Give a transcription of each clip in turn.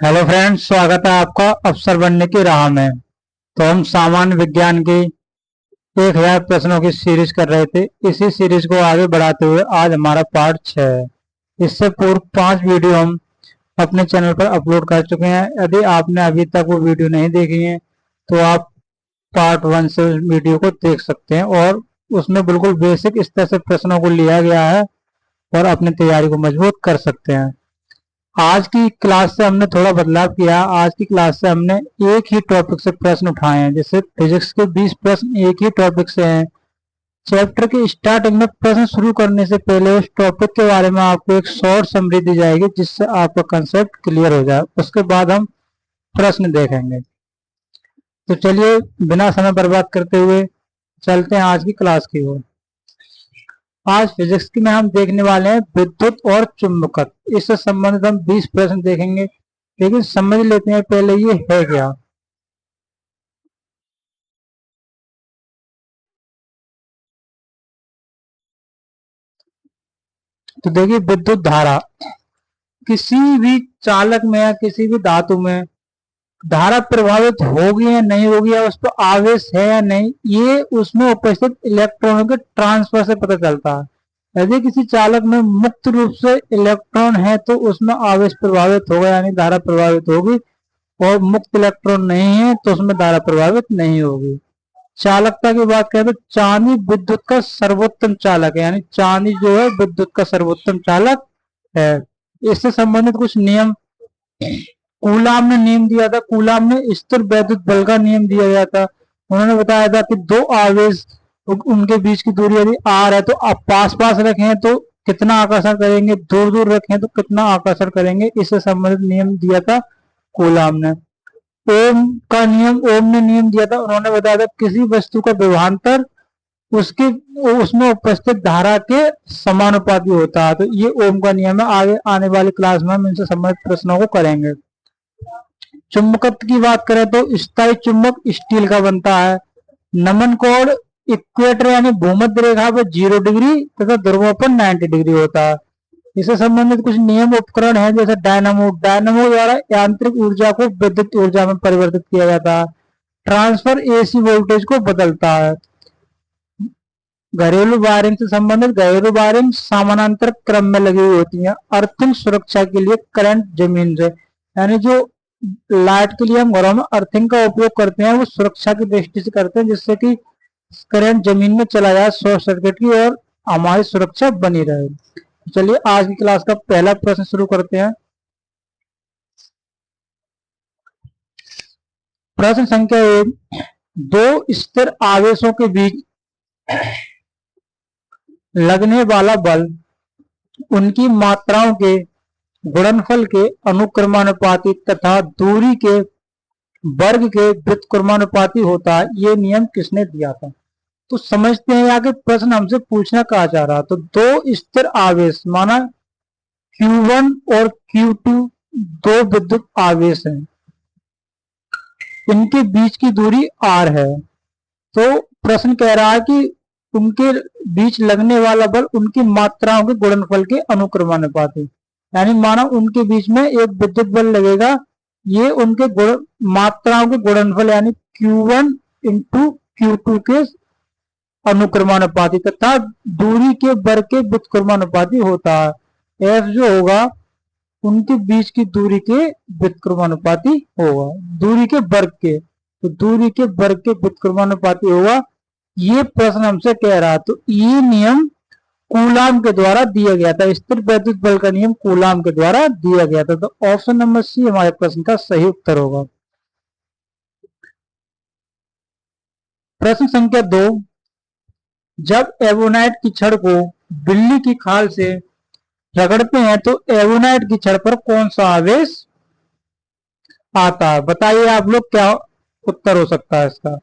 Hello friends, स्वागत है आपका अफसर बनने की राह में। तो हम सामान्य विज्ञान की 1000 प्रश्नों की सीरीज कर रहे थे। इसी सीरीज को आगे बढ़ाते हुए आज हमारा पार्ट 6 है। इससे पूर्व 5 वीडियो हम अपने चैनल पर अपलोड कर चुके हैं। यदि आपने अभी तक वो वीडियो नहीं देखी है तो आप पार्ट 1 से वीडियो को देख सकते हैं और उसमें बिल्कुल बेसिक स्तर से प्रश्नों को लिया गया है और अपनी तैयारी को मजबूत कर सकते हैं। आज की क्लास से हमने थोड़ा बदलाव किया। आज की क्लास से हमने एक ही टॉपिक से प्रश्न उठाए हैं। जैसे फिजिक्स के 20 प्रश्न एक ही टॉपिक से हैं। चैप्टर के स्टार्टिंग में प्रश्न शुरू करने से पहले उस टॉपिक के बारे में आपको एक शॉर्ट समरी दी जाएगी जिससे आपका कंसेप्ट क्लियर हो जाए। उसके बाद हम प्रश्न देखेंगे। तो चलिए बिना समय बर्बाद करते हुए चलते हैं आज की क्लास की ओर। आज फिजिक्स की में हम देखने वाले हैं विद्युत और चुंबकत्व। इससे संबंधित हम 20 प्रश्न देखेंगे, लेकिन समझ लेते हैं पहले ये है क्या। तो देखिए, विद्युत धारा किसी भी चालक में या किसी भी धातु में धारा प्रभावित होगी या नहीं होगी, या उस पर आवेश है या नहीं, ये उसमें उपस्थित इलेक्ट्रॉनों के ट्रांसफर से पता चलता है। यदि किसी चालक में मुक्त रूप से इलेक्ट्रॉन है तो उसमें आवेश प्रभावित होगा, यानी धारा प्रभावित होगी। और मुक्त इलेक्ट्रॉन नहीं है तो उसमें धारा प्रभावित नहीं होगी। चालकता की बात करें तो चांदी विद्युत का सर्वोत्तम चालक है, यानी चांदी जो है विद्युत का सर्वोत्तम चालक है। इससे संबंधित कुछ नियम कूलाम ने नियम दिया था। कूलाम ने स्थिर वैद्युत बल का नियम दिया गया था। उन्होंने बताया था कि दो आवेश उनके बीच की दूरी यदि आर है तो आप पास पास रखें तो कितना आकर्षण करेंगे, दूर दूर रखें तो कितना आकर्षण करेंगे। इससे संबंधित नियम दिया था कूलाम ने। ओम का नियम ओम ने नियम दिया था। उन्होंने बताया था किसी वस्तु का विभवांतर उसके उसमें उपस्थित धारा के समानुपाती होता है। तो ये ओम का नियम है। आगे आने वाली क्लास में हम इनसे संबंधित प्रश्नों को करेंगे। चुंबकत्व की बात करें तो स्थायी चुंबक स्टील का बनता है। नमन कोण इक्वेटर यानी भूमध्य रेखा पर 0 डिग्री तथा ध्रुवों पर 90 डिग्री होता है। इससे संबंधित कुछ नियम उपकरण है, जैसे डायनामो। डायनामो द्वारा यांत्रिक ऊर्जा को विद्युत ऊर्जा में परिवर्तित किया जाता है। ट्रांसफर एसी वोल्टेज को बदलता है। घरेलू वायरिंग से संबंधित घरेलू वायरिंग समानांतर क्रम में लगी हुई होती है। अर्थिंग सुरक्षा के लिए करंट जमीन से, यानी जो लाइट के लिए हम घरों में अर्थिंग का उपयोग करते हैं वो सुरक्षा की दृष्टि से करते हैं, जिससे कि करंट जमीन में चला जाए शॉर्ट सर्किट की और हमारी सुरक्षा बनी रहे। चलिए आज की क्लास का पहला प्रश्न शुरू करते हैं। प्रश्न संख्या 1, दो स्थिर आवेशों के बीच लगने वाला बल उनकी मात्राओं के गुणनफल के अनुक्रमानुपाती तथा दूरी के वर्ग के व्युत्क्रमानुपाती होता है। ये नियम किसने दिया था? तो समझते हैं आगे प्रश्न हमसे पूछना कहा जा रहा। तो दो स्थिर आवेश माना Q1 और Q2 दो विद्युत आवेश हैं, इनके बीच की दूरी R है। तो प्रश्न कह रहा है कि उनके बीच लगने वाला बल उनकी मात्राओं के गुणनफल के अनुक्रमानुपाती, यानी माना उनके बीच में एक विद्युत बल लगेगा, ये उनके मात्राओं के गुणनफल यानी Q1 इंटू Q2 के अनुक्रमानुपाती तथा दूरी के वर्ग के व्युत्क्रमानुपाती होता है। F जो होगा उनके बीच की दूरी के व्युत्क्रमानुपाती होगा, दूरी के वर्ग के, तो दूरी के वर्ग के व्युत्क्रमानुपाती होगा। ये प्रश्न हमसे कह रहा। तो ये नियम कूलाम के द्वारा दिया गया था। स्थिर वैद्युत बल का नियम कूलाम के द्वारा दिया गया था। तो ऑप्शन नंबर सी हमारे प्रश्न का सही उत्तर होगा। प्रश्न संख्या 2, जब एवोनाइट की छड़ को बिल्ली की खाल से रगड़ते हैं तो एवोनाइट की छड़ पर कौन सा आवेश आता है? बताइए आप लोग क्या उत्तर हो सकता है इसका।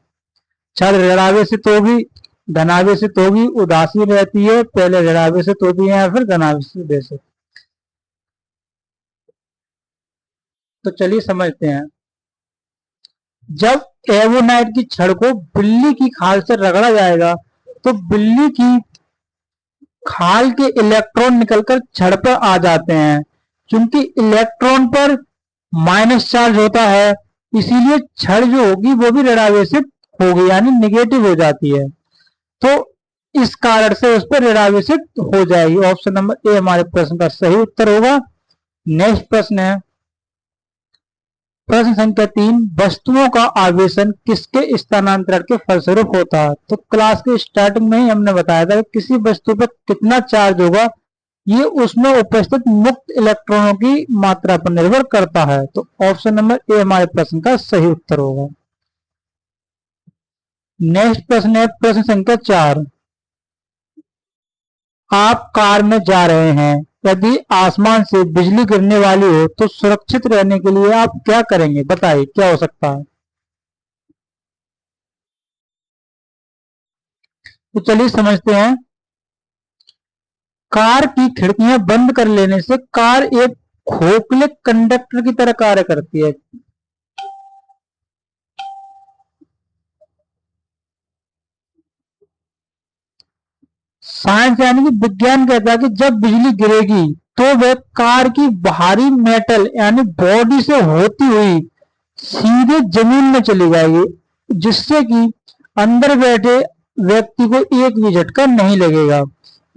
छड़ ऋणावेशित होगी, धनावेशित होगी, उदासीन रहती है, पहले ऋणावेशित होती है या फिर धनावेशित। तो चलिए समझते हैं। जब एवोनाइट की छड़ को बिल्ली की खाल से रगड़ा जाएगा तो बिल्ली की खाल के इलेक्ट्रॉन निकलकर छड़ पर आ जाते हैं। क्योंकि इलेक्ट्रॉन पर माइनस चार्ज होता है, इसीलिए छड़ जो होगी वो भी ऋणावेशित होगी, यानी निगेटिव हो जाती है, तो इस कारण से उस पर ऋणावेशित हो जाएगी। ऑप्शन नंबर ए हमारे प्रश्न का सही उत्तर होगा। नेक्स्ट प्रश्न है प्रश्न संख्या 3, वस्तुओं का आवेशन किसके स्थानांतरण के फलस्वरूप होता है। तो क्लास के स्टार्टिंग में ही हमने बताया था कि किसी वस्तु पर कितना चार्ज होगा ये उसमें उपस्थित मुक्त इलेक्ट्रॉनों की मात्रा पर निर्भर करता है। तो ऑप्शन नंबर ए हमारे प्रश्न का सही उत्तर होगा। नेक्स्ट प्रश्न है प्रश्न संख्या 4, आप कार में जा रहे हैं, यदि आसमान से बिजली गिरने वाली हो तो सुरक्षित रहने के लिए आप क्या करेंगे, बताइए क्या हो सकता है। तो चलिए समझते हैं। कार की खिड़कियां बंद कर लेने से कार एक खोखले कंडक्टर की तरह कार्य करती है। साइंस यानी कि विज्ञान कहता है कि जब बिजली गिरेगी तो वह कार की बाहरी मेटल यानी बॉडी से होती हुई सीधे जमीन में चली जाएगी, जिससे कि अंदर बैठे व्यक्ति को एक भी झटका नहीं लगेगा।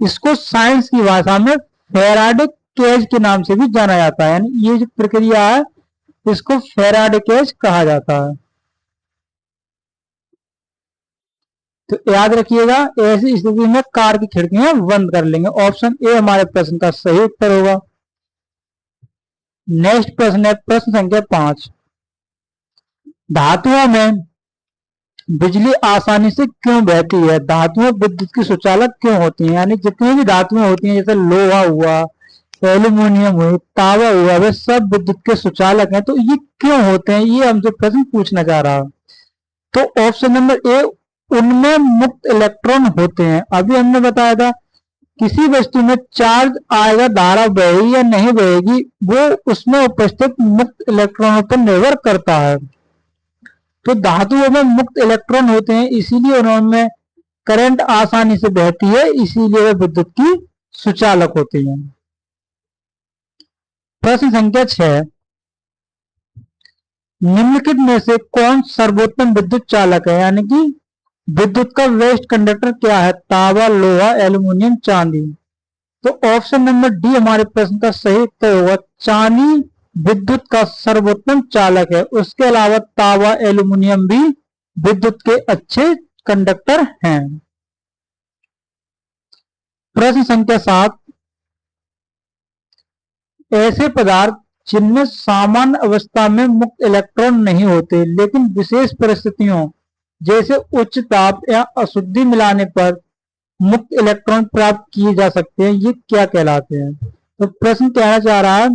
इसको साइंस की भाषा में फेराडे केज के नाम से भी जाना जाता है, यानी ये जो प्रक्रिया है इसको फेराडे केज कहा जाता है। तो याद रखिएगा, ऐसी स्थिति में कार की खिड़कियां बंद कर लेंगे। ऑप्शन ए हमारे प्रश्न का सही उत्तर होगा। नेक्स्ट प्रश्न है प्रश्न संख्या 5, धातुओं में बिजली आसानी से क्यों बहती है। धातुएं विद्युत की सुचालक क्यों होती हैं, यानी जितनी भी धातुएं होती हैं जैसे लोहा हुआ, एल्यूमिनियम हुई, तांबा हुआ, वे सब विद्युत के सुचालक हैं। तो ये क्यों होते हैं, ये हमसे प्रश्न पूछना चाह रहा है। तो ऑप्शन नंबर ए, उनमें मुक्त इलेक्ट्रॉन होते हैं। अभी हमने बताया था किसी वस्तु में चार्ज आएगा, धारा बहेगी या नहीं बहेगी वो उसमें उपस्थित मुक्त इलेक्ट्रॉनों पर निर्भर करता है। तो धातुओं में मुक्त इलेक्ट्रॉन होते हैं, इसीलिए उनमें करंट आसानी से बहती है, इसीलिए वे विद्युत की सुचालक होती हैं। प्रश्न संख्या 6, निम्नलिखित में से कौन सर्वोत्तम विद्युत चालक है, यानी कि विद्युत का वेस्ट कंडक्टर क्या है। तांबा, लोहा, एल्यूमिनियम, चांदी। तो ऑप्शन नंबर डी हमारे प्रश्न का सही उत्तर होगा। चांदी विद्युत का सर्वोत्तम चालक है, उसके अलावा तांबा, एल्यूमिनियम भी विद्युत के अच्छे कंडक्टर हैं। प्रश्न संख्या 7, ऐसे पदार्थ जिनमें सामान्य अवस्था में मुक्त इलेक्ट्रॉन नहीं होते लेकिन विशेष परिस्थितियों जैसे उच्च ताप या अशुद्धि मिलाने पर मुक्त इलेक्ट्रॉन प्राप्त किए जा सकते हैं, ये क्या कहलाते हैं। तो प्रश्न कहना चाह रहा है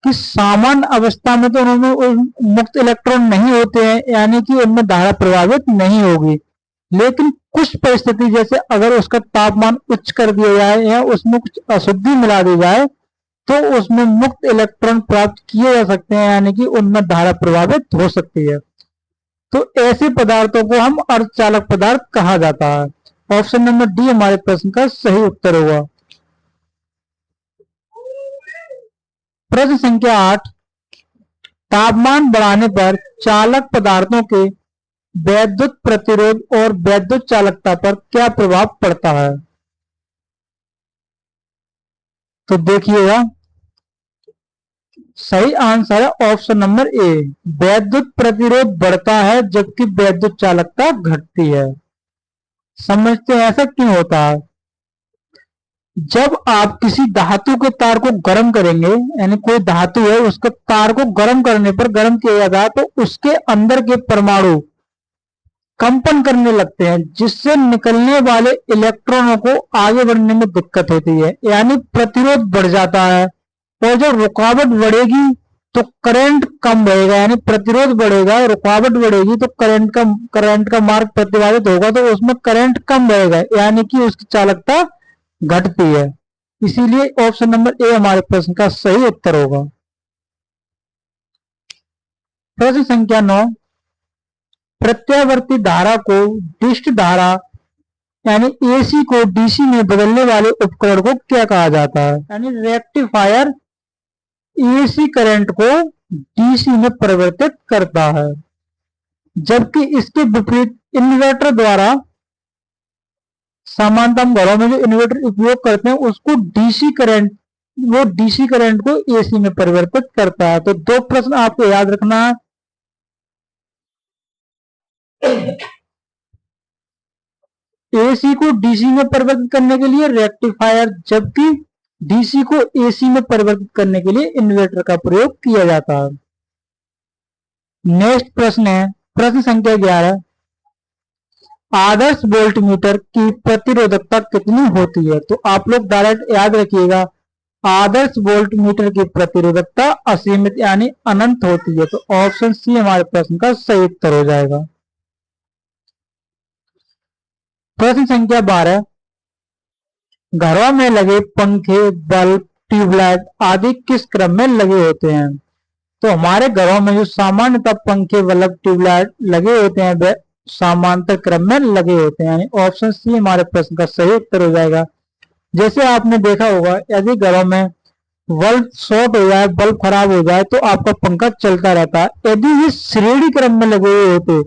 कि सामान्य अवस्था में तो उनमें मुक्त इलेक्ट्रॉन नहीं होते हैं, यानी कि उनमें धारा प्रभावित नहीं होगी, लेकिन कुछ परिस्थिति जैसे अगर उसका तापमान उच्च कर दिया जाए या उसमें कुछ अशुद्धि मिला दी जाए तो उसमें मुक्त इलेक्ट्रॉन प्राप्त किए जा सकते हैं, यानी कि उनमें धारा प्रभावित हो सकती है। तो ऐसे पदार्थों को हम अर्धचालक पदार्थ कहा जाता है। ऑप्शन नंबर डी हमारे प्रश्न का सही उत्तर होगा। प्रश्न संख्या 8, तापमान बढ़ाने पर चालक पदार्थों के वैद्युत प्रतिरोध और वैद्युत चालकता पर क्या प्रभाव पड़ता है। तो देखिएगा, सही आंसर है ऑप्शन नंबर ए, वैद्युत प्रतिरोध बढ़ता है जबकि वैद्युत चालकता घटती है। समझते हैं ऐसा क्यों होता है। जब आप किसी धातु के तार को गर्म करेंगे, यानी कोई धातु है उसके तार को गर्म करने पर गर्म किया जाता है तो उसके अंदर के परमाणु कंपन करने लगते हैं, जिससे निकलने वाले इलेक्ट्रॉनों को आगे बढ़ने में दिक्कत होती है, यानी प्रतिरोध बढ़ जाता है। और जब रुकावट बढ़ेगी तो करंट कम बढ़ेगा, यानी प्रतिरोध बढ़ेगा, रुकावट बढ़ेगी तो करंट का मार्ग प्रतिबाधित होगा तो उसमें करंट कम बढ़ेगा, यानी कि उसकी चालकता घटती है। इसीलिए ऑप्शन नंबर ए हमारे प्रश्न का सही उत्तर होगा। प्रश्न संख्या 9, प्रत्यावर्ती धारा को डिस्ट धारा यानी एसी को डीसी में बदलने वाले उपकरण को क्या कहा जाता है, यानी रेक्टिफायर एसी करंट को डीसी में परिवर्तित करता है, जबकि इसके विपरीत इन्वर्टर द्वारा सामान्यतः हम घरों में जो इन्वर्टर उपयोग करते हैं उसको डीसी करंट, वो डीसी करंट को एसी में परिवर्तित करता है। तो दो प्रश्न आपको याद रखना है। एसी को डीसी में परिवर्तित करने के लिए रेक्टिफायर, जबकि डीसी को एसी में परिवर्तित करने के लिए इन्वर्टर का प्रयोग किया जाता है। नेक्स्ट प्रश्न है प्रश्न संख्या 11, आदर्श वोल्टमीटर की प्रतिरोधकता कितनी होती है? तो आप लोग डायरेक्ट याद रखिएगा, आदर्श वोल्टमीटर की प्रतिरोधकता असीमित यानी अनंत होती है। तो ऑप्शन सी हमारे प्रश्न का सही उत्तर हो जाएगा। प्रश्न संख्या 12, घरों में लगे पंखे, बल्ब, ट्यूबलाइट आदि किस क्रम में लगे होते हैं? तो हमारे घरों में जो सामान्यतः पंखे, बल्ब, ट्यूबलाइट लगे होते हैं वे समांतर क्रम में लगे होते हैं, यानी ऑप्शन सी हमारे प्रश्न का सही उत्तर हो जाएगा। जैसे आपने देखा होगा, यदि घरों में बल्ब शॉर्ट हो जाए, बल्ब खराब हो जाए तो आपका पंखा चलता रहता है। यदि ये श्रेणी क्रम में लगे हुए होते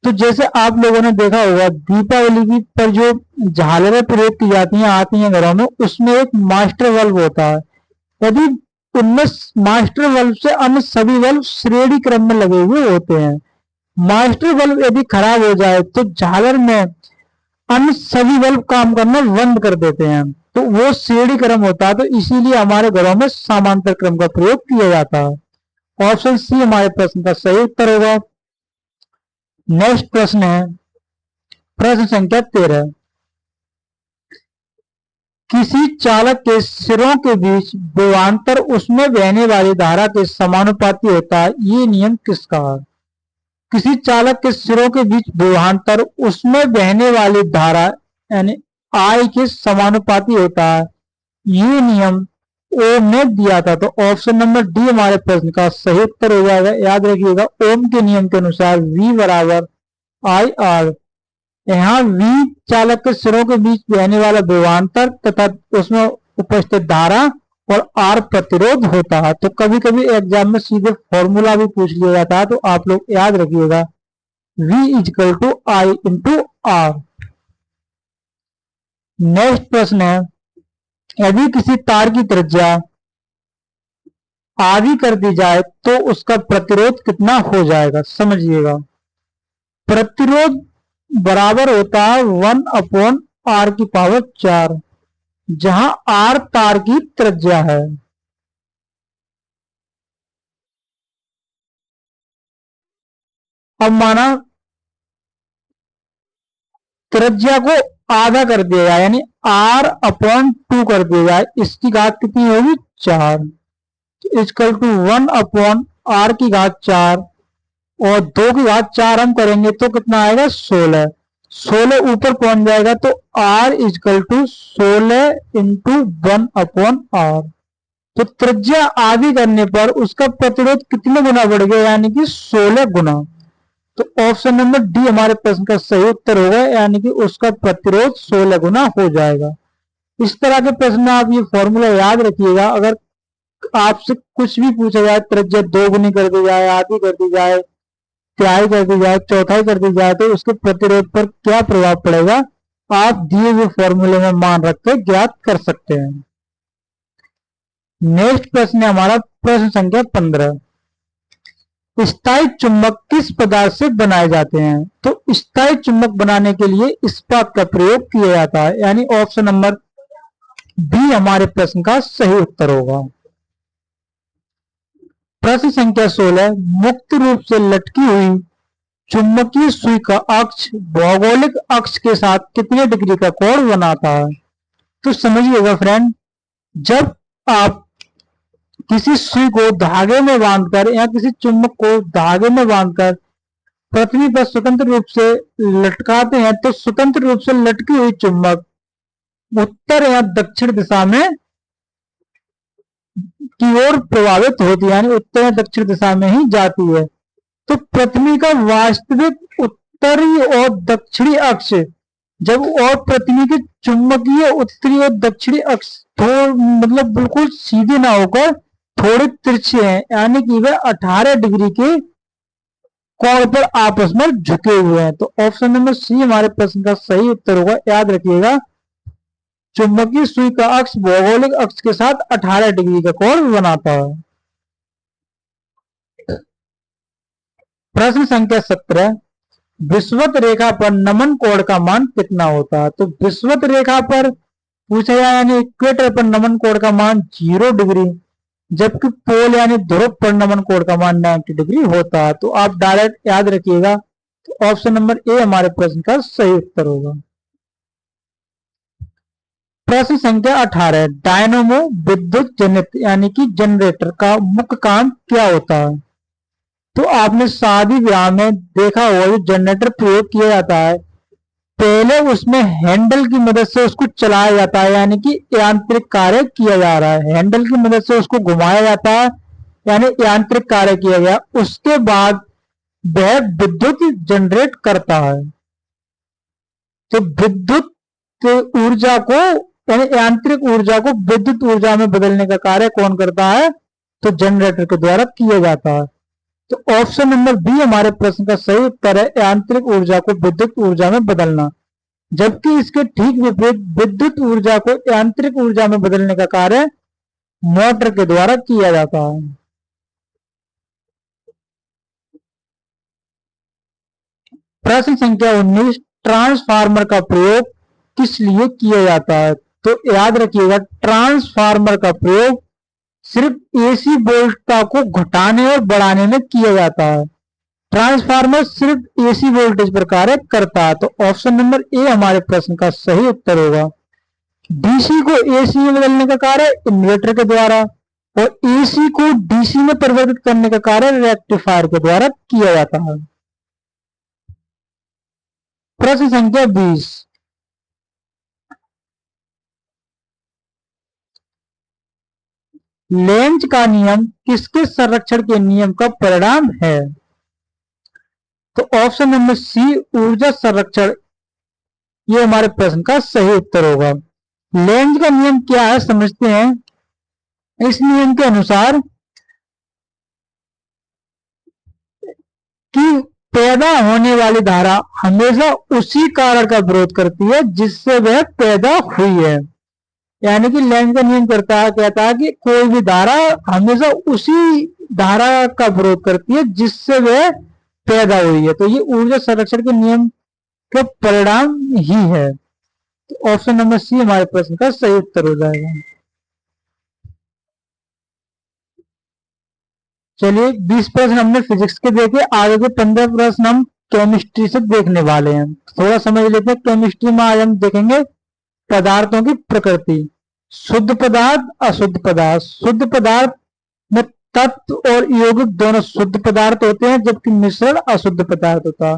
तो जैसे आप लोगों ने देखा होगा दीपावली की पर जो झालरें प्रयोग की जाती हैं आती हैं घरों में, उसमें एक मास्टर बल्ब होता है। यदि उनमें मास्टर बल्ब से अन्य सभी बल्ब श्रेणी क्रम में लगे हुए होते हैं, मास्टर बल्ब यदि खराब हो जाए तो झालर में अन्य सभी बल्ब काम करना बंद कर देते हैं, तो वो श्रेणी क्रम होता है। तो इसीलिए हमारे घरों में समांतर क्रम का प्रयोग किया जाता है। ऑप्शन सी हमारे प्रश्न का सही उत्तर होगा। नेक्स्ट प्रश्न है प्रश्न संख्या 13, किसी चालक के सिरों के बीच विभवांतर उसमें बहने वाली धारा के समानुपाती होता है, ये नियम किसका है? किसी चालक के सिरों के बीच विभवांतर उसमें बहने वाली धारा यानी आई के समानुपाती होता है, ये नियम ओम ने दिया था। तो ऑप्शन नंबर डी हमारे प्रश्न का सही उत्तर हो जाएगा। याद रखिएगा, ओम के नियम के अनुसार V बराबर आई आर, यहाँ V चालक के सिरों के बीच बहने वाला विभवांतर तथा उसमें उपस्थित धारा और R प्रतिरोध होता है। तो कभी कभी एग्जाम में सीधे फॉर्मूला भी पूछ लिया जाता है, तो आप लोग याद रखिएगा V equal to I into R. Next प्रश्न है, यदि किसी तार की त्रिज्या आधी कर दी जाए तो उसका प्रतिरोध कितना हो जाएगा? समझिएगा, प्रतिरोध बराबर होता है 1/r की पावर 4, जहां r तार की त्रिज्या है। अब माना त्रिज्या को आधा कर दिया जाए यानी r/2 कर दिया जाए, इसकी घात कितनी होगी? 4, इक्वल टू 1/r की घात 4 और 2 की घात 4 हम करेंगे तो कितना आएगा? 16। 16 ऊपर पहुंच जाएगा तो r equal to 16 into 1/r। तो त्रिज्या आधी करने पर उसका प्रतिरोध कितने गुना बढ़ गया? यानी कि 16 गुना। तो ऑप्शन नंबर डी हमारे प्रश्न का सही उत्तर होगा, यानी कि उसका प्रतिरोध 16 गुना हो जाएगा। इस तरह के प्रश्न आप ये फॉर्मूला याद रखिएगा। अगर आपसे कुछ भी पूछा जाए, त्रिज्या 2 गुनी कर दी जाए, आधी कर दी जाए, तिहाई कर दी जाए, चौथाई कर दी जाए, तो उसके प्रतिरोध पर क्या प्रभाव पड़ेगा आप दिए हुए फॉर्मूले में मान रखकर ज्ञात कर सकते हैं। नेक्स्ट प्रश्न है हमारा प्रश्न संख्या 15, स्थायी चुंबक किस पदार्थ से बनाए जाते हैं? तो स्थायी चुंबक बनाने के लिए इस्पात का प्रयोग किया जाता है, यानी ऑप्शन नंबर बी हमारे प्रश्न का सही उत्तर होगा। प्रश्न संख्या 16, मुक्त रूप से लटकी हुई चुंबकीय सुई का अक्ष भौगोलिक अक्ष के साथ कितने डिग्री का कोण बनाता है? तो समझिएगा फ्रेंड, जब आप किसी सुई को धागे में बांधकर या किसी चुंबक को धागे में बांधकर पृथ्वी पर स्वतंत्र रूप से लटकाते हैं, तो स्वतंत्र रूप से लटकी हुई चुंबक उत्तर या दक्षिण दिशा में की ओर प्रभावित होती है, यानी उत्तर या दक्षिण दिशा में ही जाती है। तो पृथ्वी का वास्तविक उत्तरी और दक्षिणी अक्ष जब और पृथ्वी के चुंबकीय उत्तरी और दक्षिणी अक्ष तो मतलब बिल्कुल सीधे ना होकर थोड़े तिरछे हैं, यानी कि वे 18 डिग्री के कोण पर आपस में झुके हुए हैं। तो ऑप्शन नंबर सी हमारे प्रश्न का सही उत्तर होगा। याद रखिएगा, चुंबकीय सुई का अक्ष भौगोलिक अक्ष के साथ 18 डिग्री का कोण बनाता है। प्रश्न संख्या 17, विषुवत रेखा पर नमन कोण का मान कितना होता है? तो विषुवत रेखा पर पूछा जाए यानी इक्वेटर पर नमन कोण का मान 0 डिग्री, जबकि पोल यानी ध्रुव पर नमन कोण का मान 90 डिग्री होता है। तो आप डायरेक्ट याद रखिएगा, तो ऑप्शन नंबर ए हमारे प्रश्न का सही उत्तर होगा। प्रश्न संख्या 18, डायनोमो विद्युत जनित यानी कि जनरेटर का मुख्य काम क्या होता है? तो आपने शादी ब्याह में देखा होगा, जो जनरेटर प्रयोग किया जाता है, पहले उसमें हैंडल की मदद से उसको चलाया जाता है, यानी कि यांत्रिक कार्य किया जा रहा है। हैंडल की मदद से उसको घुमाया जाता है, यानी यांत्रिक कार्य किया गया। उसके बाद वह विद्युत जनरेट करता है। तो विद्युत ऊर्जा को यानी यांत्रिक ऊर्जा को विद्युत ऊर्जा में बदलने का कार्य कौन करता है? तो जनरेटर के द्वारा किया जाता है। तो ऑप्शन नंबर बी हमारे प्रश्न का सही उत्तर है, यांत्रिक ऊर्जा को विद्युत ऊर्जा में बदलना। जबकि इसके ठीक विपरीत विद्युत ऊर्जा को यांत्रिक ऊर्जा में बदलने का कार्य मोटर के द्वारा किया जाता है। प्रश्न संख्या 19, ट्रांसफार्मर का प्रयोग किस लिए किया जाता है? तो याद रखिएगा, ट्रांसफार्मर का प्रयोग सिर्फ एसी वोल्टता को घटाने और बढ़ाने में किया जाता है। ट्रांसफार्मर सिर्फ एसी वोल्टेज पर कार्य करता है। तो ऑप्शन नंबर ए हमारे प्रश्न का सही उत्तर होगा। डीसी को एसी में बदलने का कार्य इन्वर्टर के द्वारा और एसी को डीसी में परिवर्तित करने का कार्य रेक्टिफायर के द्वारा किया जाता है। प्रश्न संख्या 20, लेंज का नियम किसके संरक्षण के नियम का परिणाम है? तो ऑप्शन नंबर सी, ऊर्जा संरक्षण, ये हमारे प्रश्न का सही उत्तर होगा। लेंज का नियम क्या है समझते हैं। इस नियम के अनुसार कि पैदा होने वाली धारा हमेशा उसी कारण का विरोध करती है जिससे वह पैदा हुई है। यानी कि लेंज का नियम कहता है कि कोई भी धारा हमेशा उसी धारा का विरोध करती है जिससे वह पैदा हुई है। तो ये ऊर्जा संरक्षण के नियम का परिणाम ही है। तो ऑप्शन नंबर सी हमारे प्रश्न का सही उत्तर हो जाएगा। चलिए 20 प्रश्न हमने फिजिक्स के देखे, आगे के 15 प्रश्न हम केमिस्ट्री से देखने वाले हैं। थोड़ा समझ लेते हैं। केमिस्ट्री में आज हम देखेंगे पदार्थों की प्रकृति। शुद्ध पदार्थ, अशुद्ध पदार्थ। शुद्ध पदार्थ में तत्व और यौगिक दोनों शुद्ध पदार्थ होते हैं, जबकि मिश्रण अशुद्ध पदार्थ होता है।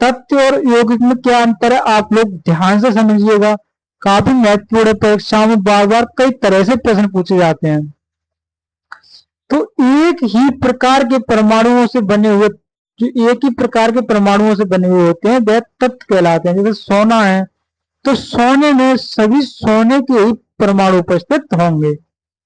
तत्व और यौगिक में क्या अंतर है आप लोग ध्यान से समझिएगा, काफी महत्वपूर्ण है। परीक्षाओं में बार बार कई तरह से प्रश्न पूछे जाते हैं। तो एक ही प्रकार के परमाणुओं से बने हुए, जो एक ही प्रकार के परमाणुओं से बने हुए होते हैं, वह तत्व कहलाते हैं। जैसे सोना है, तो सोने में सभी सोने के ही परमाणु उपस्थित होंगे।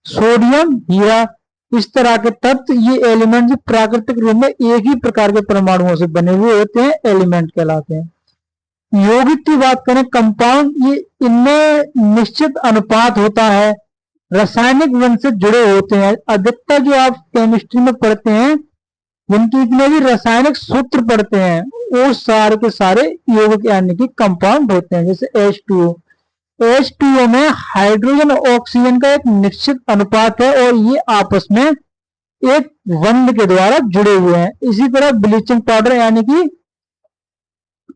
सोडियम, हीरा, इस तरह के तत्व, ये एलिमेंट जो प्राकृतिक रूप में एक ही प्रकार के परमाणुओं से बने हुए होते हैं, एलिमेंट कहलाते हैं। यौगिक की बात करें, कंपाउंड, ये इनमें निश्चित अनुपात होता है, रासायनिक बंध से जुड़े होते हैं। अधिकतर जो आप केमिस्ट्री में पढ़ते हैं, जिनकी इतने भी रासायनिक सूत्र पढ़ते हैं, वो सारे के सारे यौगिक यानी कि कंपाउंड होते हैं। जैसे H2O, H2O में हाइड्रोजन और ऑक्सीजन का एक निश्चित अनुपात है और ये आपस में एक बंध के द्वारा जुड़े हुए हैं। इसी तरह ब्लीचिंग पाउडर यानी कि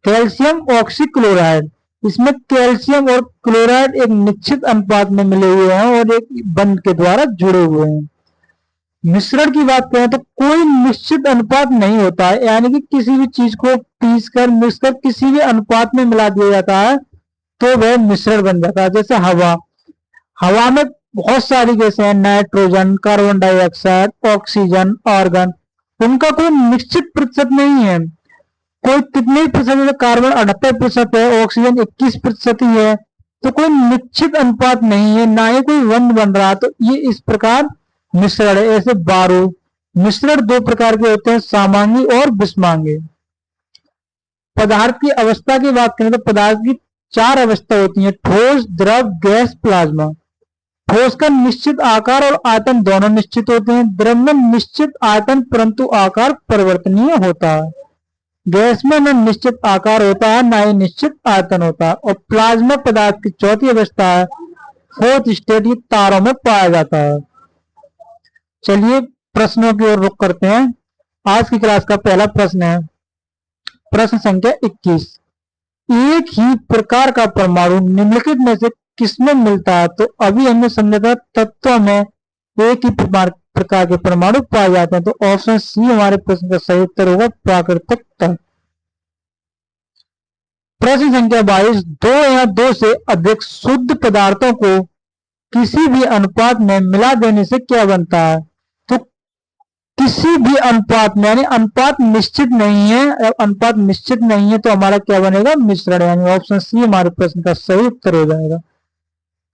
कैल्शियम ऑक्सीक्लोराइड, इसमें कैल्शियम और क्लोराइड एक निश्चित अनुपात में मिले हुए हैं और एक बंध के द्वारा जुड़े हुए हैं। मिश्रण की बात करें तो कोई निश्चित अनुपात नहीं होता है, यानी कि किसी भी चीज को पीसकर मिक्सकर किसी भी अनुपात में मिला दिया जाता है तो वह मिश्रण बन जाता है। जैसे हवा, हवा में बहुत सारी गैसें हैं, nitrogen, carbon dioxide, oxygen, argon, उनका कोई निश्चित प्रतिशत नहीं है। कोई कितने प्रतिशत, कार्बन 78% है, ऑक्सीजन 21% ही है, तो कोई निश्चित अनुपात नहीं है, ना ही कोई बंध बन रहा। तो ये इस प्रकार मिश्रण है। ऐसे बारूद मिश्रण दो प्रकार के होते हैं, सामांगी और विषमांगी। पदार्थ की अवस्था की बात करें तो पदार्थ की चार अवस्था होती है, ठोस, द्रव, गैस, प्लाज्मा। ठोस का निश्चित आकार और आयतन दोनों निश्चित होते हैं। द्रव में निश्चित आयतन परंतु आकार परिवर्तनीय होता है। गैस में न निश्चित आकार होता है, न ही निश्चित आयतन होता है। और प्लाज्मा पदार्थ की चौथी अवस्था है, फोर्थ स्टेट, ये तारों में पाया जाता है। चलिए प्रश्नों की ओर रुख करते हैं। आज की क्लास का पहला प्रश्न है, प्रश्न संख्या 21। एक ही प्रकार का परमाणु निम्नलिखित में से किसमें मिलता है? तो अभी हमने समझा था तत्व में एक ही प्रकार के परमाणु पाए जाते हैं, तो ऑप्शन सी हमारे प्रश्न का सही उत्तर होगा, प्राकृतिक तत्व। प्रश्न संख्या 22। दो या दो से अधिक शुद्ध पदार्थों को किसी भी अनुपात में मिला देने से क्या बनता है? तो किसी भी अनुपात में, यानी अनुपात निश्चित नहीं है, अनुपात निश्चित नहीं है तो हमारा क्या बनेगा? मिश्रण, यानी ऑप्शन सी हमारे प्रश्न का सही उत्तर हो जाएगा।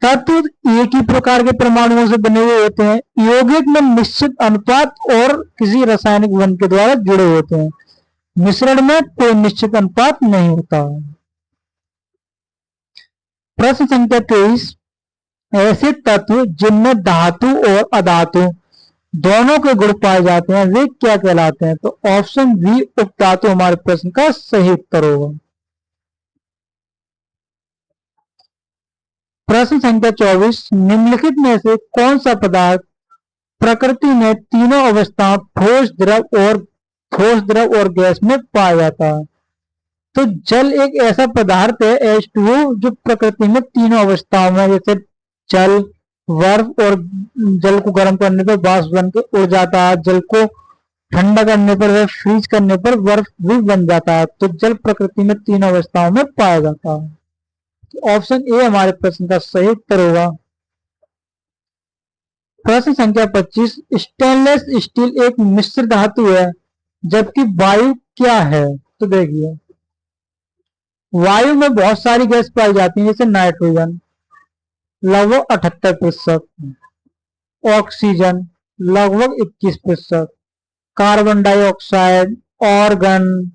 तत्व एक ही प्रकार के परमाणुओं से बने हुए होते हैं, यौगिक में निश्चित अनुपात और किसी रासायनिक बंध के द्वारा जुड़े होते हैं। मिश्रण में कोई निश्चित अनुपात नहीं होता। प्रश्न संख्या 23। ऐसे तत्व जिनमें धातु और अधातु दोनों के गुण पाए जाते हैं वे क्या कहलाते हैं? तो ऑप्शन बी उपधातु हमारे प्रश्न का सही उत्तर होगा। प्रश्न संख्या 24। निम्नलिखित में से कौन सा पदार्थ प्रकृति में तीनों अवस्थाओं ठोस, द्रव और गैस में पाया जाता है? तो जल एक ऐसा पदार्थ है H2O जो प्रकृति में तीनों अवस्थाओं में, जैसे जल, बर्फ, और जल को गर्म करने पर वाष्प बन के उड़ जाता है, जल को ठंडा करने पर वह फ्रीज करने पर बर्फ भी बन जाता है। तो जल प्रकृति में तीनों अवस्थाओं में पाया जाता है। तो ऑप्शन ए हमारे प्रश्न का सही उत्तर होगा। प्रश्न संख्या 25। स्टेनलेस स्टील एक मिश्र धातु है जबकि वायु क्या है? तो देखिए, वायु में बहुत सारी गैस पाई जाती है, जैसे नाइट्रोजन लगभग 78%, ऑक्सीजन लगभग 21%, कार्बन डाइऑक्साइड, ऑर्गन,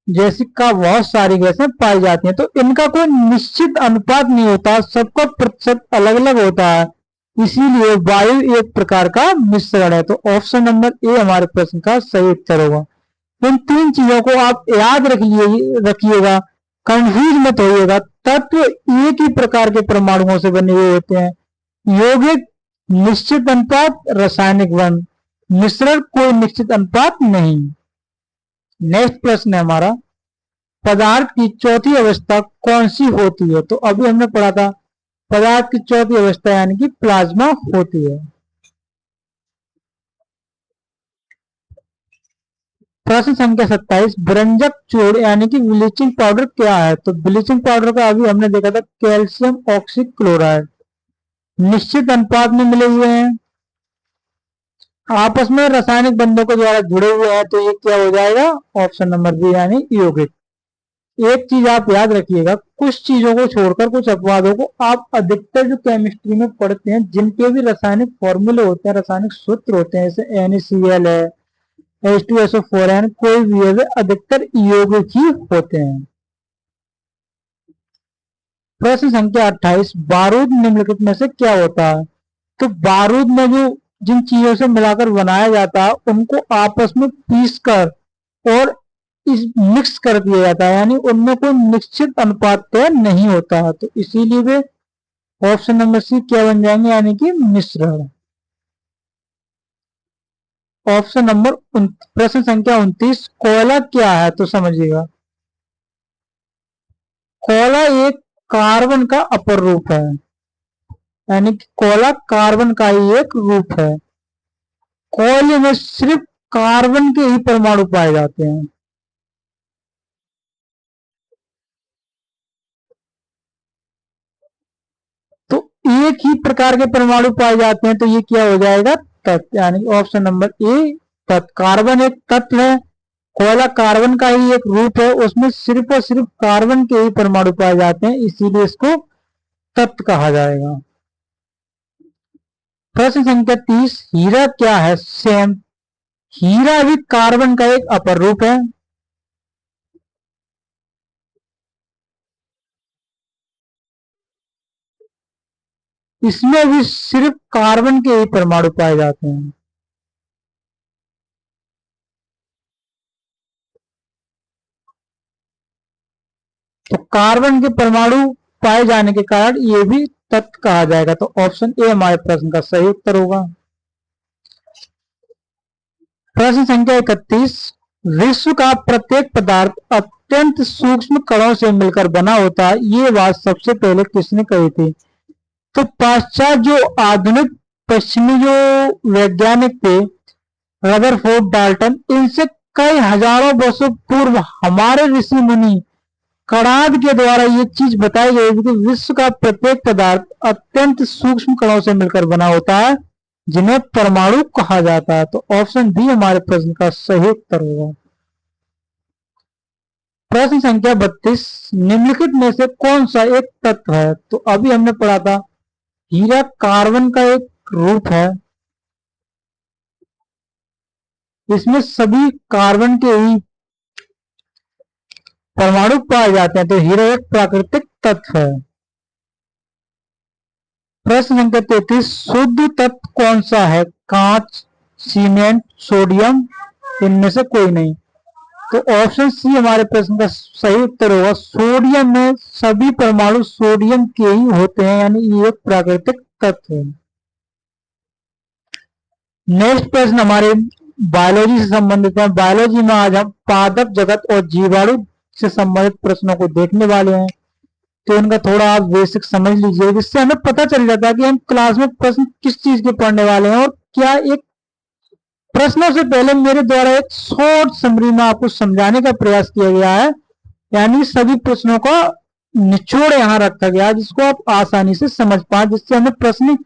जैसी का बहुत सारी गैसें पाई जाती हैं। तो इनका कोई निश्चित अनुपात नहीं होता, सबका प्रतिशत अलग अलग होता है, इसीलिए वायु एक प्रकार का मिश्रण है। तो ऑप्शन नंबर ए हमारे प्रश्न का सही उत्तर होगा। इन तीन चीजों को आप याद रखिएगा, कंफ्यूज मत होइएगा। तत्व एक ही प्रकार के परमाणुओं से बने हुए होते हैं, यौगिक निश्चित अनुपात, रासायनिक बंध, मिश्रण कोई निश्चित अनुपात नहीं। नेक्स्ट प्रश्न है हमारा, पदार्थ की चौथी अवस्था कौन सी होती है? तो अभी हमने पढ़ा था पदार्थ की चौथी अवस्था यानी कि प्लाज्मा होती है। प्रश्न संख्या 27। व्यंजक चूर्ण यानी कि ब्लीचिंग पाउडर क्या है? तो ब्लीचिंग पाउडर का अभी हमने देखा था कैल्शियम ऑक्सीक्लोराइड, निश्चित अनुपात में मिले हुए हैं, आपस में रासायनिक बंधों के द्वारा जुड़े हुए हैं, तो ये क्या हो जाएगा? ऑप्शन नंबर बी यानी यौगिक। एक चीज आप याद रखिएगा, कुछ चीजों को छोड़कर, कुछ अपवादों को आप अधिकतर जो केमिस्ट्री में पढ़ते हैं, जिनके भी रासायनिक फॉर्मूले होते हैं, रासायनिक सूत्र होते हैं, जैसे NaCl है, H2SO4 है, कोई भी है, वे अधिकतर यौगिक ही होते हैं। प्रश्न संख्या 28। बारूद निम्नलिखित में से क्या होता है? तो बारूद में जो जिन चीजों से मिलाकर बनाया जाता है उनको आपस में पीसकर और इस मिक्स कर दिया जाता है, यानी उनमें कोई निश्चित अनुपात तय नहीं होता है, तो इसीलिए वे ऑप्शन नंबर सी क्या बन जाएंगे, यानी कि मिश्रण। ऑप्शन नंबर प्रश्न संख्या 29। कोयला क्या है? तो समझिएगा, कोयला एक कार्बन का अपर रूप है, यानी कि कोयला कार्बन का ही एक रूप है। कोयले में सिर्फ कार्बन के ही परमाणु पाए जाते हैं। तो एक ही प्रकार के परमाणु पाए जाते हैं, तो ये क्या हो जाएगा? तत्व, यानी ऑप्शन नंबर ए तत्व। कार्बन एक तत्व है, कोयला कार्बन का ही एक रूप है, उसमें सिर्फ और सिर्फ कार्बन के ही परमाणु पाए जाते हैं, इसीलिए इसको तत्व कहा जाएगा। प्रश्न संख्या 30, हीरा क्या है? सेम, हीरा भी कार्बन का एक अपर रूप है। इसमें भी सिर्फ कार्बन के ही परमाणु पाए जाते हैं। तो कार्बन के परमाणु पाए जाने के कारण ये भी तत्व कहा जाएगा। तो ऑप्शन ए हमारे प्रश्न का सही उत्तर होगा। प्रश्न संख्या 31, विश्व का प्रत्येक पदार्थ अत्यंत सूक्ष्म कणों से मिलकर बना होता है, ये बात सबसे पहले किसने कही थी? तो पाश्चात्य जो आधुनिक पश्चिमी जो वैज्ञानिक थे, रदरफोर्ड, डाल्टन, इनसे कई हजारों वर्षों पूर्व हमारे ऋषि मुनि कणाद के द्वारा ये चीज बताई गई थी कि विश्व का प्रत्येक पदार्थ अत्यंत सूक्ष्म कणों से मिलकर बना होता है, जिन्हें परमाणु कहा जाता है। तो ऑप्शन बी हमारे प्रश्न का सही उत्तर होगा। प्रश्न संख्या 32, निम्नलिखित में से कौन सा एक तत्व है? तो अभी हमने पढ़ा था हीरा कार्बन का एक रूप है, इसमें सभी कार्बन के ही परमाणु पाए जाते हैं, तो हीरा एक प्राकृतिक तत्व है। प्रश्न संख्या 33, शुद्ध तत्व कौन सा है? कांच, सीमेंट, सोडियम, इनमें से कोई नहीं। तो ऑप्शन सी हमारे प्रश्न का सही उत्तर होगा। सोडियम में सभी परमाणु सोडियम के ही होते हैं, यानी ये एक प्राकृतिक तत्व है। नेक्स्ट प्रश्न हमारे बायोलॉजी से संबंधित है। बायोलॉजी में आज हम पादप जगत और जीवाणु से संबंधित प्रश्नों को देखने वाले हैं, तो इनका थोड़ा आप बेसिक समझ लीजिए, जिससे हमें पता चल जाता है कि हम क्लास में प्रश्न किस चीज के पढ़ने वाले हैं। और क्या एक प्रश्नों से पहले मेरे द्वारा एक शॉर्ट समरी में आपको समझाने का प्रयास किया गया है, यानी सभी प्रश्नों का निचोड़ यहाँ रखा गया है, जिसको आप आसानी से समझ पाए, जिससे हमें प्रश्न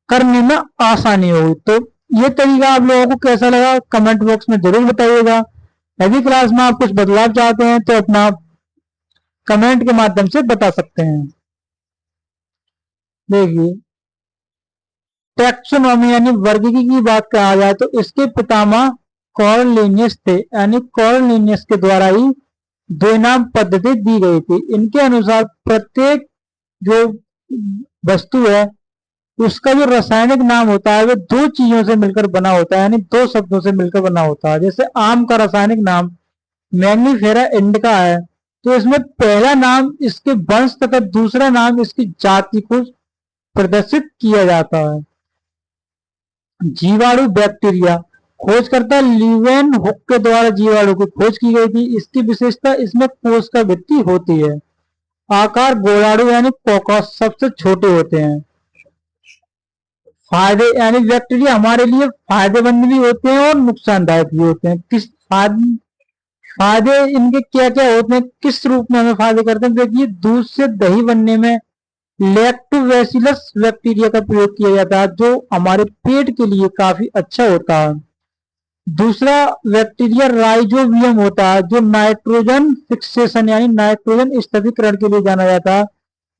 करने में आसानी होगी। तो ये तरीका आप लोगों को कैसा लगा कमेंट बॉक्स में जरूर बताइएगा। यदि क्लास में आप कुछ बदलाव चाहते हैं तो अपना कमेंट के माध्यम से बता सकते हैं। देखिए, टैक्सोनॉमी यानी वर्गीकरण की बात कहा जाए तो इसके पितामह कार्ल लिनियस थे, यानी कार्ल लिनियस के द्वारा ही द्विनाम पद्धति दी गई थी। इनके अनुसार प्रत्येक जो वस्तु है उसका जो रासायनिक नाम होता है वो दो चीजों से मिलकर बना होता है, यानी दो शब्दों से मिलकर बना होता है। जैसे आम का रासायनिक नाम मैंगनीफेरा इंडिका है, तो इसमें पहला नाम इसके वंश तथा दूसरा नाम इसकी जाति को प्रदर्शित किया जाता है। जीवाणु बैक्टीरिया, खोजकर्ता ल्यूवेन हुक के द्वारा जीवाणु की खोज की गई थी। इसकी विशेषता इसमें कोश का भित्ति होती है। आकार गोलाणु यानी कॉकस सबसे छोटे होते हैं। फायदे यानी बैक्टीरिया हमारे लिए फायदेमंद भी होते हैं और नुकसानदायक भी होते हैं। किस फायदे इनके क्या क्या होते हैं, किस रूप में हमें फायदे करते हैं? देखिए, दूध से दही बनने में लैक्टोबैसिलस बैक्टीरिया का प्रयोग किया जाता है, जो हमारे पेट के लिए काफी अच्छा होता है। दूसरा बैक्टीरिया राइजोबियम होता है, जो नाइट्रोजन फिक्सेशन यानी नाइट्रोजन स्थिरीकरण के लिए जाना जाता है।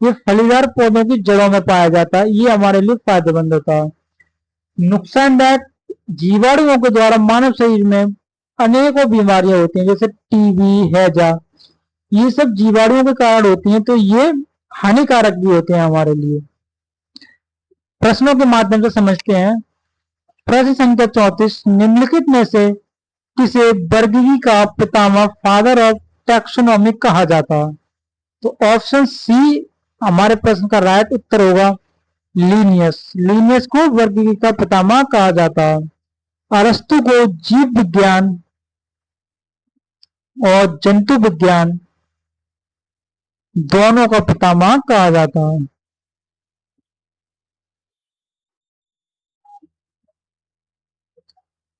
ये फलीदार पौधों की जड़ों में पाया जाता है, ये हमारे लिए फायदेमंद होता है। नुकसानदायक, जीवाणुओं के द्वारा मानव शरीर में अनेकों बीमारियां होती हैं, जैसे टीबी, हैजा, ये सब जीवाणुओं के कारण होती हैं, तो ये हानिकारक भी होते हैं हमारे लिए। प्रश्नों के माध्यम से समझते हैं। प्रश्न संख्या 34, निम्नलिखित में से किसे वर्गीकरण का पितामह फादर ऑफ टैक्सोनॉमी कहा जाता है? तो ऑप्शन सी हमारे प्रश्न का राइट उत्तर होगा, लीनियस। लीनियस को वर्गीकरण का पितामह कहा जाता है। अरस्तु को जीव विज्ञान और जंतु विज्ञान दोनों का पितामह कहा जाता है।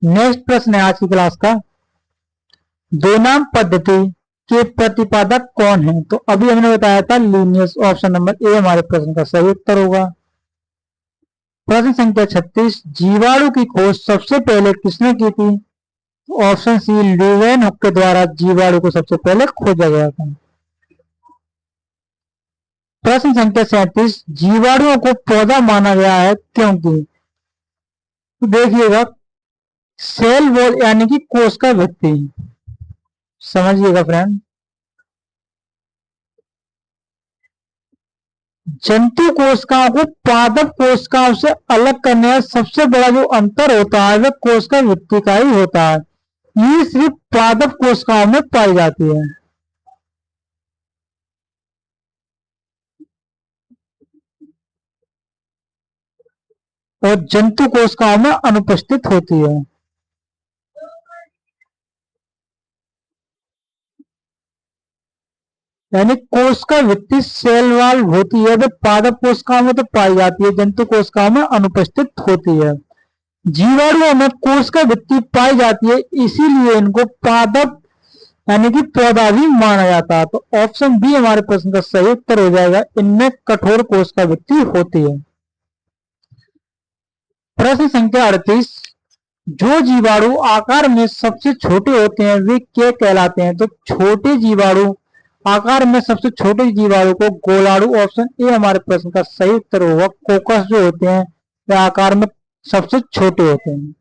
नेक्स्ट प्रश्न है आज की क्लास का, द्विनाम पद्धति के प्रतिपादक कौन है? तो अभी हमने बताया था लीनियस। ऑप्शन नंबर ए हमारे प्रश्न का सही उत्तर होगा। प्रश्न संख्या 36, जीवाणु की खोज सबसे पहले किसने की थी? तो ऑप्शन सी ल्यूवेनहुक के द्वारा जीवाणु को सबसे पहले खोजा गया था। प्रश्न संख्या 37, जीवाणुओं को पौधा माना गया है क्योंकि? तो देखिएगा, सेल वॉल यानी कि कोश का भित्ति, समझिएगा फ्रेंड, जंतु कोशिकाओं को पादप कोशिकाओं से अलग करने का सबसे बड़ा जो अंतर होता है वह कोशिका भित्ति का ही होता है। ये सिर्फ पादप कोशिकाओं में पाई जाती है और जंतु कोशिकाओं में अनुपस्थित होती है। यानी कोशिका भित्ति सेल वॉल होती है वो पादप कोशिकाओं में तो पाई जाती है, जंतु कोशिकाओं में अनुपस्थित होती है। जीवाणुओं में कोशिका भित्ति पाई जाती है, इसीलिए इनको पादप यानी कि पौधा भी माना जाता है। तो ऑप्शन बी हमारे प्रश्न का सही उत्तर हो जाएगा, इनमें कठोर कोशिका भित्ति होती है। प्रश्न संख्या 38, जो जीवाणु आकार में सबसे छोटे होते हैं वे क्या कहलाते हैं? तो छोटे जीवाणु, आकार में सबसे छोटे जीवाणु को गोलाणु, ऑप्शन ए हमारे प्रश्न का सही उत्तर होगा। कोकस जो होते हैं वे आकार में सबसे छोटे होते हैं।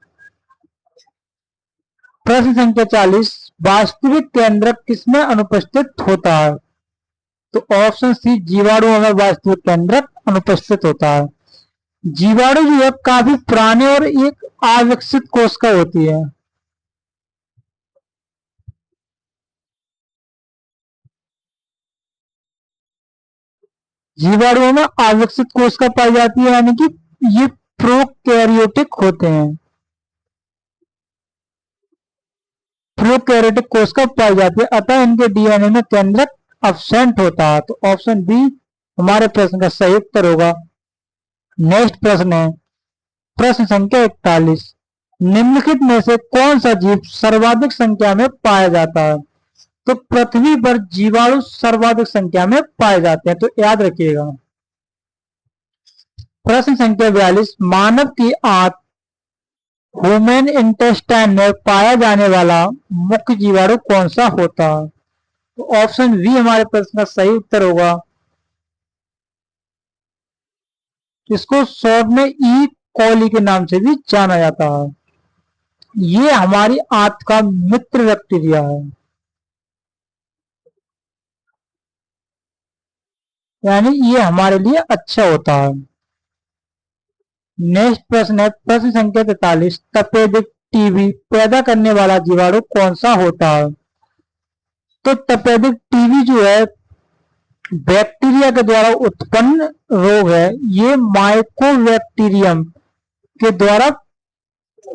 प्रश्न संख्या 40, वास्तविक केंद्रक किसमें अनुपस्थित होता है? तो ऑप्शन सी जीवाणुओं में वास्तविक केंद्रक अनुपस्थित होता है। जीवाणु जो है काफी पुराने और एक अविकसित कोशिका होती है। जीवाणुओं में अविकसित कोशिका पाई जाती है, यानी कि ये प्रोकैरियोटिक होते हैं, प्रोकैरियोटिक कोशिका पाई जाती है, अतः इनके डीएनए में केंद्रक अब्सेंट होता है। तो ऑप्शन बी हमारे प्रश्न का सही उत्तर होगा। नेक्स्ट प्रश्न है प्रश्न संख्या 41, निम्नलिखित में से कौन सा जीव सर्वाधिक संख्या में पाया जाता है? तो पृथ्वी पर जीवाणु सर्वाधिक संख्या में पाए जाते हैं, तो याद रखिएगा। प्रश्न संख्या 42, मानव की आंत ह्यूमन इंटेस्टाइन में पाया जाने वाला मुख्य जीवाणु कौन सा होता है? तो ऑप्शन बी हमारे प्रश्न का सही उत्तर होगा। इसको शॉर्ट में ई कॉली के नाम से भी जाना जाता है। ये हमारी आंत का मित्र बैक्टीरिया है, यानी ये हमारे लिए अच्छा होता है। नेक्स्ट प्रश्न है प्रश्न संख्या 43, तपेदिक टीबी पैदा करने वाला जीवाणु कौन सा होता है? तो तपेदिक टीबी जो है बैक्टीरिया के द्वारा उत्पन्न रोग है, ये माइकोबैक्टीरियम के द्वारा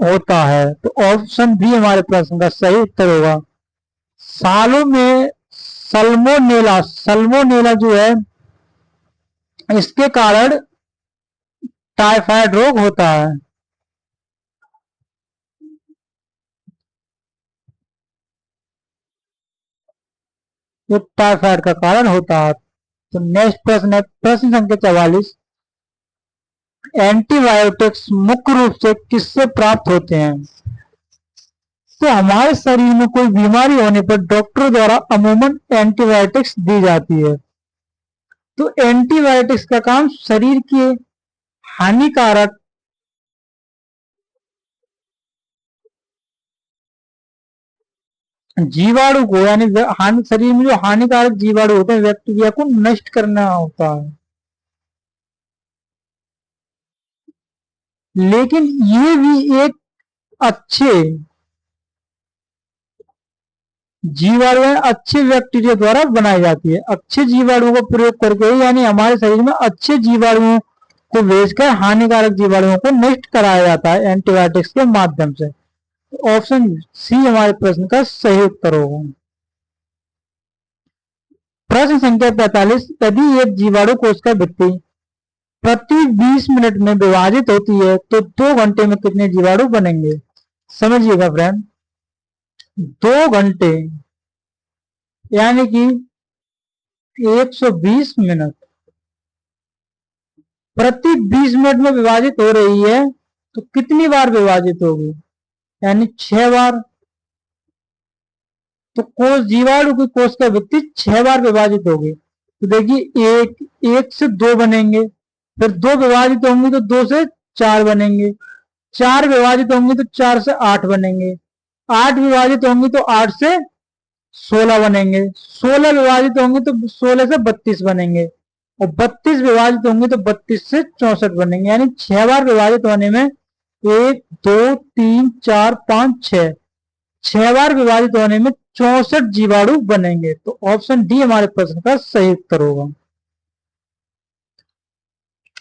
होता है। तो ऑप्शन बी हमारे प्रश्न का सही उत्तर होगा। सालों में सल्मोनेला, सल्मोनेला जो है इसके कारण टाइफाइड रोग होता है। ये टाइफाइड का कारण होता है। तो नेक्स्ट प्रश्न है प्रश्न संख्या 44, एंटीबायोटिक्स मुख्य रूप से किससे प्राप्त होते हैं? तो हमारे शरीर में कोई बीमारी होने पर डॉक्टर द्वारा अमूमन एंटीबायोटिक्स दी जाती है। तो एंटीबायोटिक्स का काम शरीर के हानिकारक जीवाणु को, यानी शरीर में जो हानिकारक जीवाणु होते हैं बैक्टीरिया को नष्ट करना होता है। लेकिन ये भी एक अच्छे जीवाणु अच्छे बैक्टीरिया द्वारा बनाई जाती है। अच्छे जीवाणुओं को प्रयोग करके यानी हमारे शरीर में अच्छे जीवाणुओं को भेजकर हानिकारक जीवाणुओं को नष्ट कराया जाता है एंटीबायोटिक्स के माध्यम से। ऑप्शन सी हमारे प्रश्न का सही उत्तर होगा। प्रश्न संख्या 45, यदि एक जीवाणु कोशिका भित्ति प्रति 20 मिनट में विभाजित होती है तो 2 घंटे में कितने जीवाणु बनेंगे? समझिएगा फ्रेंड, 2 घंटे यानी कि 120 मिनट प्रति 20 मिनट में विभाजित हो रही है तो कितनी बार विभाजित होगी? यानी 6 बार। तो कोष जीवाणु की कोष का भित्ति 6 बार विभाजित होगी। तो देखिए एक से 2 बनेंगे, फिर 2 विभाजित होंगे तो 2 से 4 बनेंगे, 4 विभाजित होंगे तो 4 से 8 बनेंगे, 8 विभाजित होंगे तो 8 से 16 बनेंगे, 16 विभाजित होंगे तो 16 से 32 बनेंगे, और 32 विभाजित होंगे तो 32 से 64 बनेंगे। यानी 6 बार विभाजित होने में 1 2 3 4 5 6, 6 बार विभाजित होने में 64 जीवाणु बनेंगे। तो ऑप्शन डी हमारे प्रश्न का सही उत्तर होगा।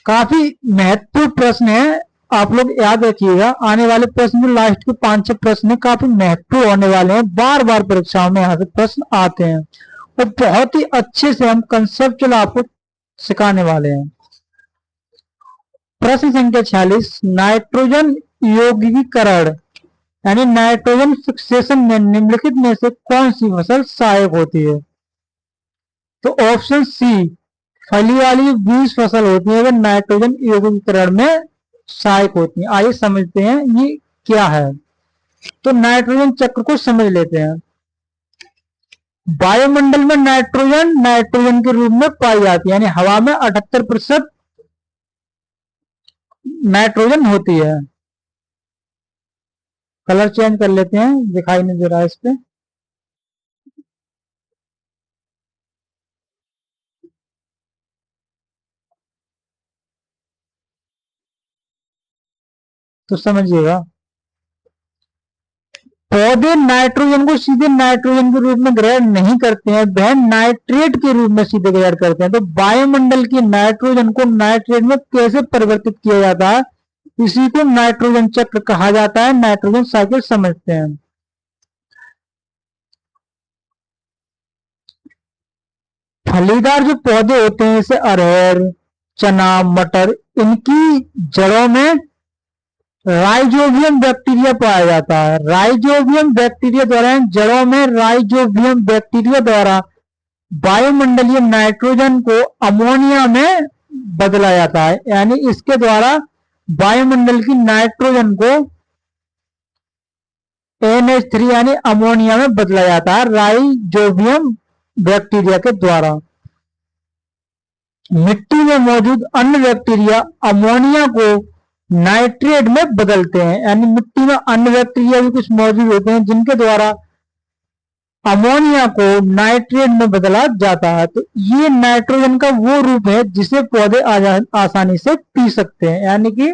काफी महत्वपूर्ण प्रश्न है, आप लोग याद रखिएगा। आने वाले प्रश्न में लास्ट के 5-6 प्रश्न काफी महत्वपूर्ण होने वाले हैं, बार बार परीक्षाओं में यहाँ से प्रश्न आते हैं, और बहुत ही अच्छे से हम कंसेप्चुअल आपको सिखाने वाले हैं। प्रश्न संख्या 46, नाइट्रोजन यौगिकीकरण यानी नाइट्रोजन फिक्सेशन में निम्नलिखित में से कौन सी फसल सहायक होती है? तो ऑप्शन सी, फली वाली 20 फसल होती है वे नाइट्रोजन यौगिकीकरण में सहायक होती हैं। आइए समझते हैं ये क्या है। तो नाइट्रोजन चक्र को समझ लेते हैं। वायुमंडल में नाइट्रोजन के रूप में पाई जाती है, यानी हवा में 78% नाइट्रोजन होती है। कलर चेंज कर लेते हैं, दिखाई नहीं दे रहा है इस पे। तो समझिएगा, पौधे नाइट्रोजन को सीधे नाइट्रोजन के रूप में ग्रहण नहीं करते हैं, वह नाइट्रेट के रूप में सीधे ग्रहण करते हैं। तो वायुमंडल की नाइट्रोजन को नाइट्रेट में कैसे परिवर्तित किया जाता है, इसी को नाइट्रोजन चक्र कहा जाता है, नाइट्रोजन साइकिल समझते हैं। फलीदार जो पौधे होते हैं जैसे अरहर, चना, मटर, इनकी जड़ों में राइजोबियम बैक्टीरिया पाया जाता है। राइजोबियम बैक्टीरिया द्वारा, जड़ों में राइजोबियम बैक्टीरिया द्वारा वायुमंडलीय नाइट्रोजन को अमोनिया में बदला जाता है, यानी इसके द्वारा वायुमंडल की नाइट्रोजन को NH3 यानी अमोनिया में बदला जाता है राइजोबियम बैक्टीरिया के द्वारा। मिट्टी में मौजूद अन्य बैक्टीरिया अमोनिया को नाइट्रेट में बदलते हैं, यानी मिट्टी में अन्य बैक्टीरिया भी कुछ मौजूद होते हैं जिनके द्वारा अमोनिया को नाइट्रेट में बदला जाता है। तो ये नाइट्रोजन का वो रूप है जिसे पौधे आसानी से पी सकते हैं, यानी कि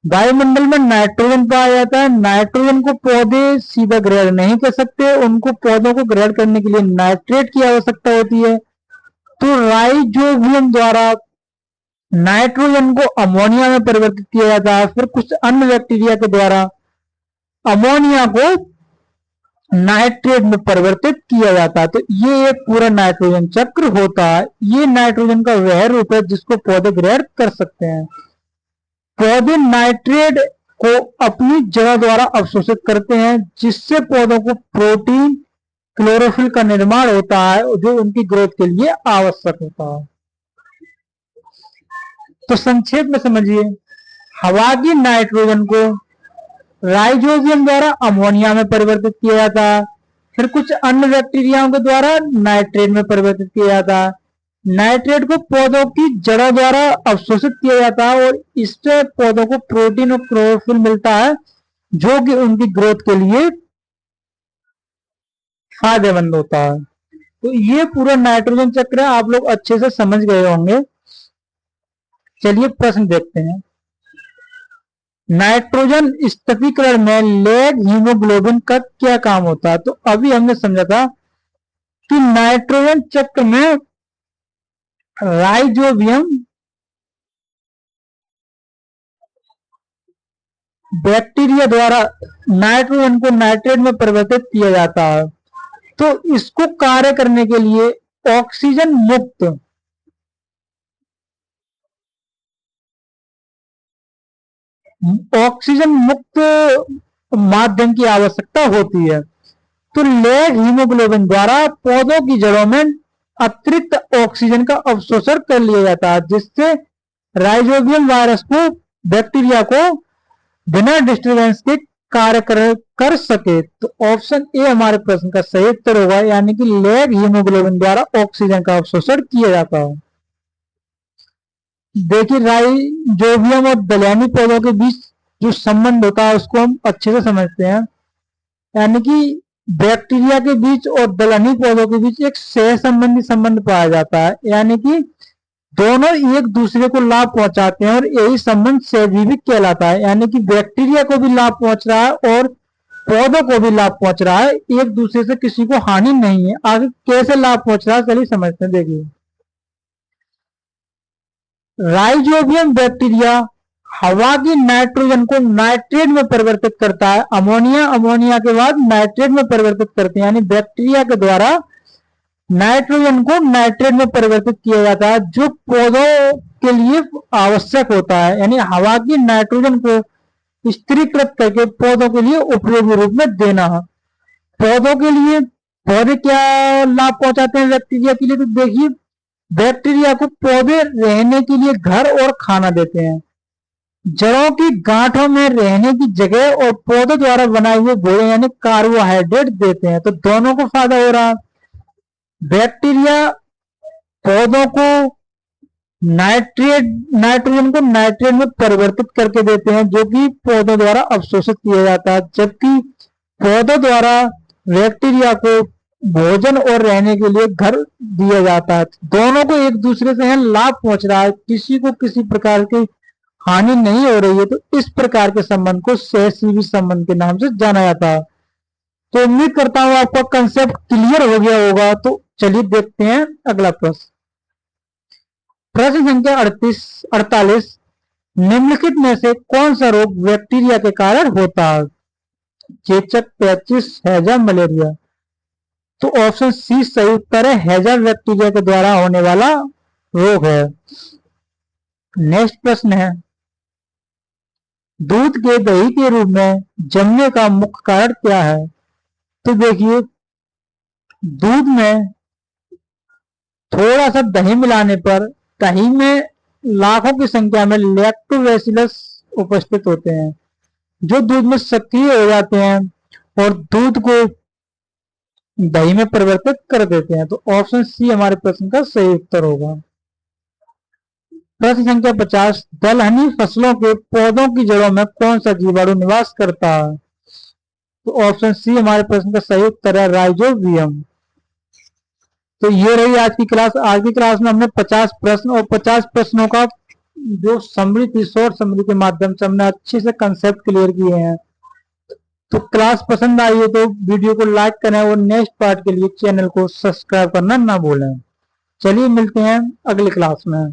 वायुमंडल में नाइट्रोजन पाया जाता है, नाइट्रोजन को पौधे सीधा ग्रहण नहीं कर सकते, उनको पौधों को ग्रहण करने के लिए नाइट्रेट की आवश्यकता होती है। तो राइजोबियम द्वारा नाइट्रोजन को अमोनिया में परिवर्तित किया जाता है, फिर कुछ अन्य बैक्टीरिया के द्वारा अमोनिया को नाइट्रेट में परिवर्तित किया जाता है। तो ये एक पूरा नाइट्रोजन चक्र होता है। ये नाइट्रोजन का वह रूप है जिसको पौधे ग्रहण कर सकते हैं। पौधे नाइट्रेट को अपनी जड़ों द्वारा अवशोषित करते हैं, जिससे पौधों को प्रोटीन, क्लोरोफिल का निर्माण होता है जो उनकी ग्रोथ के लिए आवश्यक होता है। तो संक्षेप में समझिए, हवा की नाइट्रोजन को राइजोबियम द्वारा अमोनिया में परिवर्तित किया जाता है, फिर कुछ अन्य बैक्टीरियाओं के द्वारा नाइट्रेट में परिवर्तित किया जाता है। नाइट्रेट को पौधों की जड़ों द्वारा अवशोषित किया जाता है और इससे पौधों को प्रोटीन और क्लोरोफिल मिलता है जो कि उनकी ग्रोथ के लिए फायदेमंद होता है। तो ये पूरा नाइट्रोजन चक्र आप लोग अच्छे से समझ गए होंगे। चलिए प्रश्न देखते हैं। नाइट्रोजन स्थिरीकरण में लैग हीमोग्लोबिन का क्या काम होता है? तो अभी हमने समझा था कि नाइट्रोजन चक्र में राइजोबियम बैक्टीरिया द्वारा नाइट्रोजन को नाइट्रेट में परिवर्तित किया जाता है। तो इसको कार्य करने के लिए ऑक्सीजन मुक्त माध्यम की आवश्यकता होती है। तो लैग हीमोग्लोबिन द्वारा पौधों की जड़ों में अतिरिक्त ऑक्सीजन का अवशोषण कर लिया जाता है, जिससे राइजोबियम वायरस को, बैक्टीरिया को बिना डिस्टर्बेंस के कार्य कर सके। तो ऑप्शन ए हमारे प्रश्न का सही उत्तर होगा, यानी कि लैग हीमोग्लोबिन द्वारा ऑक्सीजन का अवशोषण किया जाता है। देखिए राइजोबियम और दलहनी पौधों के बीच जो संबंध होता है उसको हम अच्छे से समझते हैं। यानी कि बैक्टीरिया के बीच और दलहनी पौधों के बीच एक सह संबंधी संबंध पाया जाता है, यानी कि दोनों एक दूसरे को लाभ पहुंचाते हैं और यही संबंध सहजीविक कहलाता है। यानी कि बैक्टीरिया को भी लाभ पहुंच रहा है और पौधों को भी लाभ पहुंच रहा है, एक दूसरे से किसी को हानि नहीं है। आगे कैसे लाभ पहुंच रहा है चलिए समझते हैं। देखिए राइजोबियम बैक्टीरिया हवा की नाइट्रोजन को नाइट्रेट में परिवर्तित करता है, अमोनिया के बाद नाइट्रेट में परिवर्तित करते हैं। यानी बैक्टीरिया के द्वारा नाइट्रोजन को नाइट्रेट में परिवर्तित किया जाता है, जो पौधों के लिए आवश्यक होता है। यानी हवा की नाइट्रोजन को स्थिरीकृत करके पौधों के लिए उपयोगी रूप में देना है। पौधों के लिए पौधे क्या लाभ पहुंचाते हैं बैक्टीरिया के लिए? तो देखिए बैक्टीरिया को पौधे रहने के लिए घर और खाना देते हैं, जड़ों की गांठों में रहने की जगह और पौधों द्वारा बनाए हुए भोजन यानी कार्बोहाइड्रेट देते हैं। तो दोनों को फायदा हो रहा है। बैक्टीरिया पौधों को नाइट्रोजन को नाइट्रेट में परिवर्तित करके देते हैं, जो कि पौधों द्वारा अवशोषित किया जाता है, जबकि पौधों द्वारा बैक्टीरिया को भोजन और रहने के लिए घर दिया जाता है। दोनों को एक दूसरे से लाभ पहुंच रहा है, किसी को किसी प्रकार की हानि नहीं हो रही है। तो इस प्रकार के संबंध को सहजीवी संबंध के नाम से जाना जाता है। तो उम्मीद करता हूं आपका कंसेप्ट क्लियर हो गया होगा। तो चलिए देखते हैं अगला प्रश्न। प्रश्न संख्या 48, निम्नलिखित में से कौन सा रोग बैक्टीरिया के कारण होता है? चेचक, पेचिश, हैजा, मलेरिया। तो ऑप्शन सी सही उत्तर है, हैजा बैक्टीरिया के द्वारा होने वाला रोग है। नेक्स्ट प्रश्न है, दूध के दही के रूप में जमने का मुख्य कारण क्या है? तो देखिए दूध में थोड़ा सा दही मिलाने पर दही में लाखों की संख्या में लैक्टोबैसिलस उपस्थित होते हैं, जो दूध में सक्रिय हो जाते हैं और दूध को दही में परिवर्तित कर देते हैं। तो ऑप्शन सी हमारे प्रश्न का सही उत्तर होगा। प्रश्न संख्या 50, दलहनी फसलों के पौधों की जड़ों में कौन सा जीवाणु निवास करता है? तो ऑप्शन सी हमारे प्रश्न का सही उत्तर है, राइजोबियम। तो ये रही आज की क्लास। आज की क्लास में हमने 50 प्रश्न और 50 प्रश्नों का जो समरी थी, शॉर्ट समरी के माध्यम से हमने अच्छे से कंसेप्ट क्लियर किए हैं। तो क्लास पसंद आई हो तो वीडियो को लाइक करें और नेक्स्ट पार्ट के लिए चैनल को सब्सक्राइब करना ना भूलें। चलिए मिलते हैं अगली क्लास में।